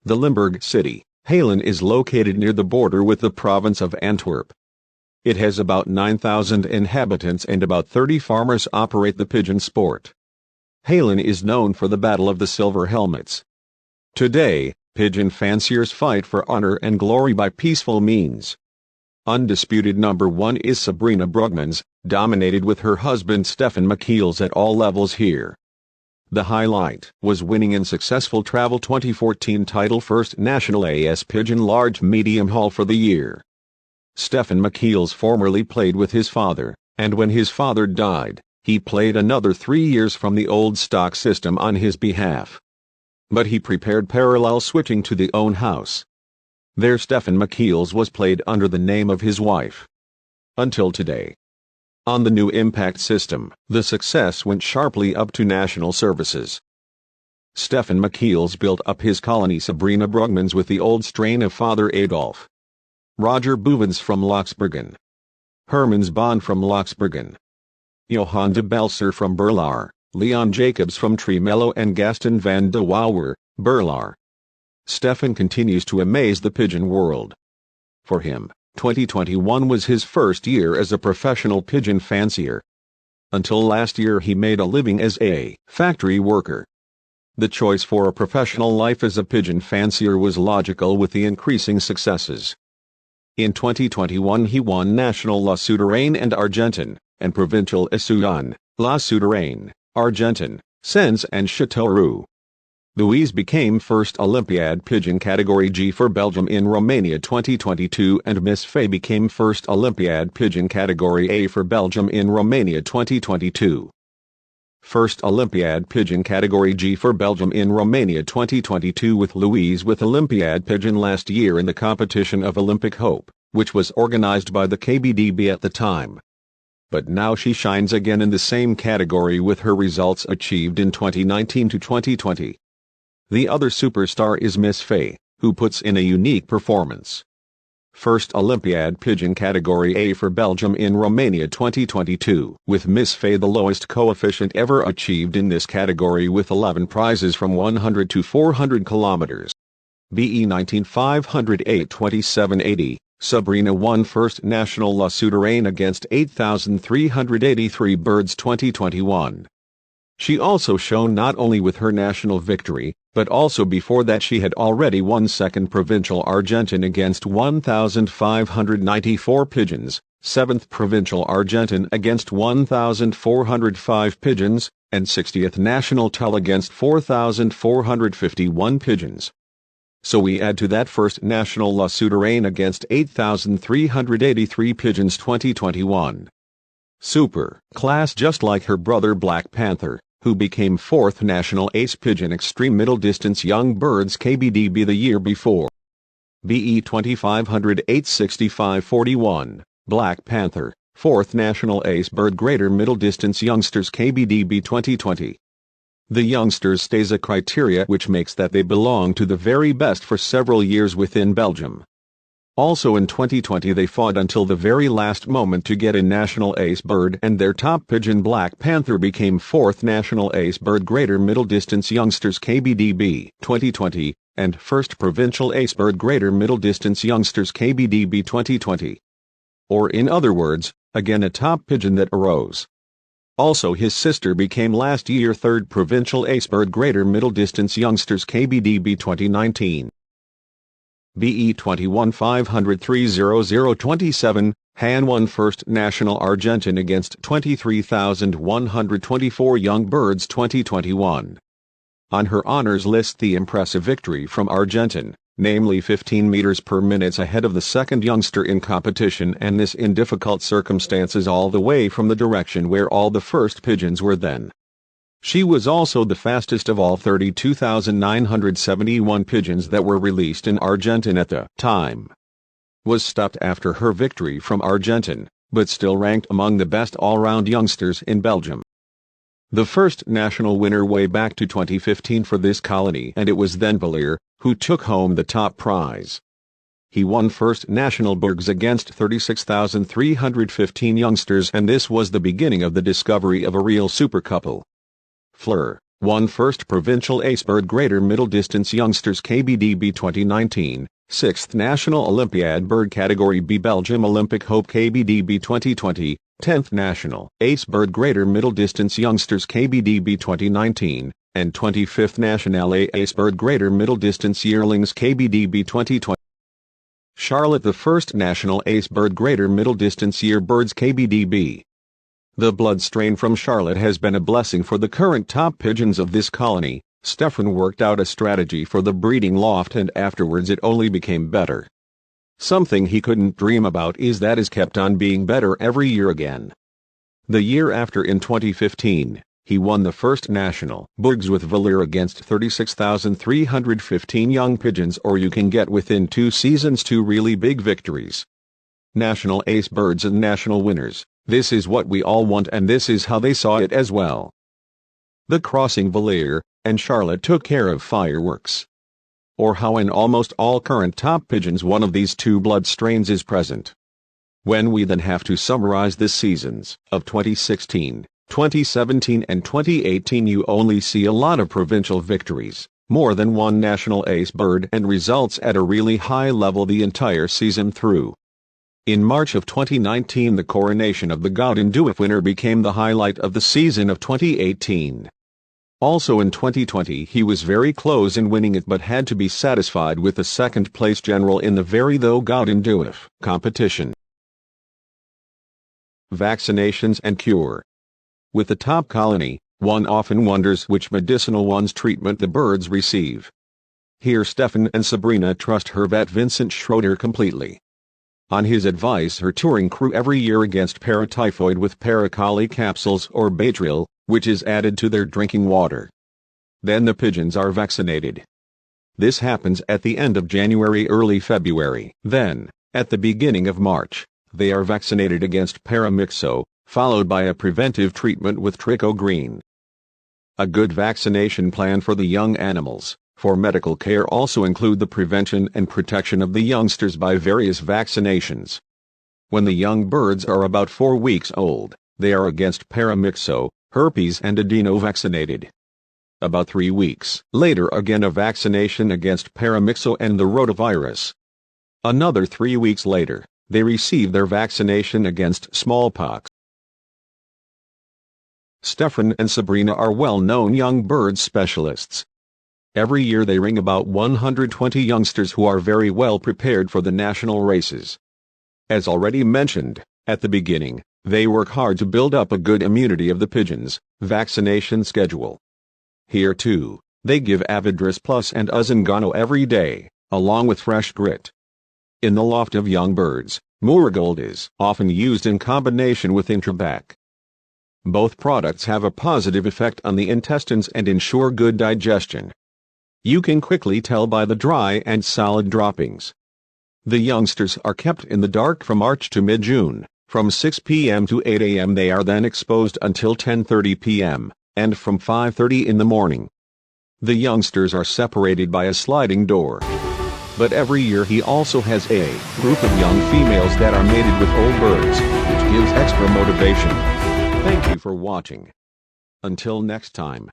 The Limburg city, Halen, is located near the border with the province of Antwerp. It has about 9,000 inhabitants and about 30 farmers operate the pigeon sport. Halen is known for the Battle of the Silver Helmets. Today, pigeon fanciers fight for honor and glory by peaceful means. Undisputed number 1 is SABRINA BRUGMANS, dominated with her husband Stephan Machiels at all levels here. The highlight was winning in successful travel 2014 title first National AS Pigeon Large Medium Haul for the year. Stephan Machiels formerly played with his father, and when his father died, he played another 3 years from the old stock system on his behalf. But he prepared parallel switching to the own house. There Stephan Machiels was played under the name of his wife. Until today. On the new impact system, the success went sharply up to national services. Stephan Machiels built up his colony SABRINA BRUGMANS with the old strain of Father Adolf. Roger Boevens from Loxbergen. Hermans Bond from Loxbergen. Johan de Belser from Berlaar, Leon Jacobs from Tremello and Gaston van de Wouwer, Berlaar. Stephan continues to amaze the pigeon world. For him, 2021 was his first year as a professional pigeon fancier. Until last year he made a living as a factory worker. The choice for a professional life as a pigeon fancier was logical with the increasing successes. In 2021 he won National La Souterraine and Argenton, and Provincial National La Souterraine, Argenton, Sens and Châteauroux. Louise became first Olympiad Pigeon Category G for Belgium in Romania 2022 and Miss Fay became first Olympiad Pigeon Category A for Belgium in Romania 2022. First Olympiad Pigeon Category G for Belgium in Romania 2022 with Louise with Olympiad Pigeon last year in the competition of Olympic Hope, which was organized by the KBDB at the time. But now she shines again in the same category with her results achieved in 2019 to 2020. The other superstar is Miss Fay, who puts in a unique performance. First Olympiad Pigeon Category A for Belgium in Romania 2022, with Miss Fay the lowest coefficient ever achieved in this category with 11 prizes from 100 to 400 kilometers. BE 19 508 2780, SABRINA won first National La Souterraine against 8,383 birds 2021. She also shone not only with her national victory, but also before that she had already won second Provincial Argenton against 1,594 pigeons, 7th Provincial Argenton against 1,405 pigeons, and 60th National Tulle against 4,451 pigeons. So we add to that first National La Souterraine against 8,383 pigeons 2021. Super class, just like her brother Black Panther, who became 4th National Ace Pigeon Extreme Middle Distance Young Birds KBDB the year before. BE 2500 865 41, Black Panther, 4th National Ace Bird Greater Middle Distance Youngsters KBDB 2020. The youngsters stays a criteria which makes that they belong to the very best for several years within Belgium. Also in 2020 they fought until the very last moment to get a National Ace Bird and their top pigeon Black Panther became 4th National Ace Bird Greater Middle Distance Youngsters KBDB 2020 and 1st Provincial Ace Bird Greater Middle Distance Youngsters KBDB 2020. Or in other words, again a top pigeon that arose. Also his sister became last year 3rd Provincial Ace Bird Greater Middle Distance Youngsters KBDB 2019. BE 21 500 30027, Han won first National Argenton against 23,124 young birds 2021. On her honors list the impressive victory from Argenton, namely 15 meters per minute ahead of the second youngster in competition, and this in difficult circumstances all the way from the direction where all the first pigeons were then. She was also the fastest of all 32,971 pigeons that were released in Argenton at the time. Was stopped after her victory from Argenton, but still ranked among the best all-round youngsters in Belgium. The first national winner way back to 2015 for this colony, and it was then Bellier who took home the top prize. He won first national Burgs against 36,315 youngsters, and this was the beginning of the discovery of a real super couple. Fleur. won first Provincial Ace Bird Greater Middle Distance Youngsters KBDB 2019, 6th National Olympiad Bird Category B Belgium Olympic Hope KBDB 2020, 10th National Ace Bird Greater Middle Distance Youngsters KBDB 2019, and 25th National Ace Bird Greater Middle Distance Yearlings KBDB 2020. Charlotte, the first National Ace Bird Greater Middle Distance Year Birds KBDB. The blood strain from Charlotte has been a blessing for the current top pigeons of this colony. Stephan worked out a strategy for the breeding loft and afterwards it only became better. Something he couldn't dream about is that is kept on being better every year again. The year after, in 2015, he won the first National Burgs with Valere against 36,315 young pigeons, or you can get within 2 seasons 2 really big victories. National Ace Birds and National winners, this is what we all want and this is how they saw it as well. The crossing Valere and Charlotte took care of fireworks. Or how in almost all current top pigeons one of these 2 blood strains is present. When we then have to summarize the seasons of 2016, 2017 and 2018, you only see a lot of provincial victories, more than one National Ace Bird, and results at a really high level the entire season through. In March of 2019, the coronation of the Gouden Duif winner became the highlight of the season of 2018. Also in 2020 he was very close in winning it but had to be satisfied with the second place general in the very though Gouden Duif competition. Vaccinations and cure. With the top colony, one often wonders which medicinal ones treatment the birds receive. Here Stephan and Sabrina trust her vet Vincent Schroeder completely. On his advice, her touring crew every year against paratyphoid with paracoli capsules or Batril, which is added to their drinking water. Then the pigeons are vaccinated. This happens at the end of January, early February. Then, at the beginning of March, they are vaccinated against paramyxo, followed by a preventive treatment with tricho green. A good vaccination plan for the young animals for medical care also include the prevention and protection of the youngsters by various vaccinations. When the young birds are about 4 weeks old, they are against paramyxo, herpes and adeno vaccinated. About 3 weeks later, again a vaccination against paramyxo and the rotavirus. Another 3 weeks later, they receive their vaccination against smallpox. Stephan and Sabrina are well-known young bird specialists. Every year they ring about 120 youngsters who are very well prepared for the national races. As already mentioned, at the beginning, they work hard to build up a good immunity of the pigeons' vaccination schedule. Here too, they give Avidris Plus and Uzangano every day, along with fresh grit. In the loft of young birds, Muragold is often used in combination with Intrabac. Both products have a positive effect on the intestines and ensure good digestion. You can quickly tell by the dry and solid droppings. The youngsters are kept in the dark from March to mid-June. From 6 p.m. to 8 a.m. they are then exposed until 10:30 p.m., and from 5:30 in the morning. The youngsters are separated by a sliding door. But every year he also has a group of young females that are mated with old birds, which gives extra motivation. Thank you for watching. Until next time.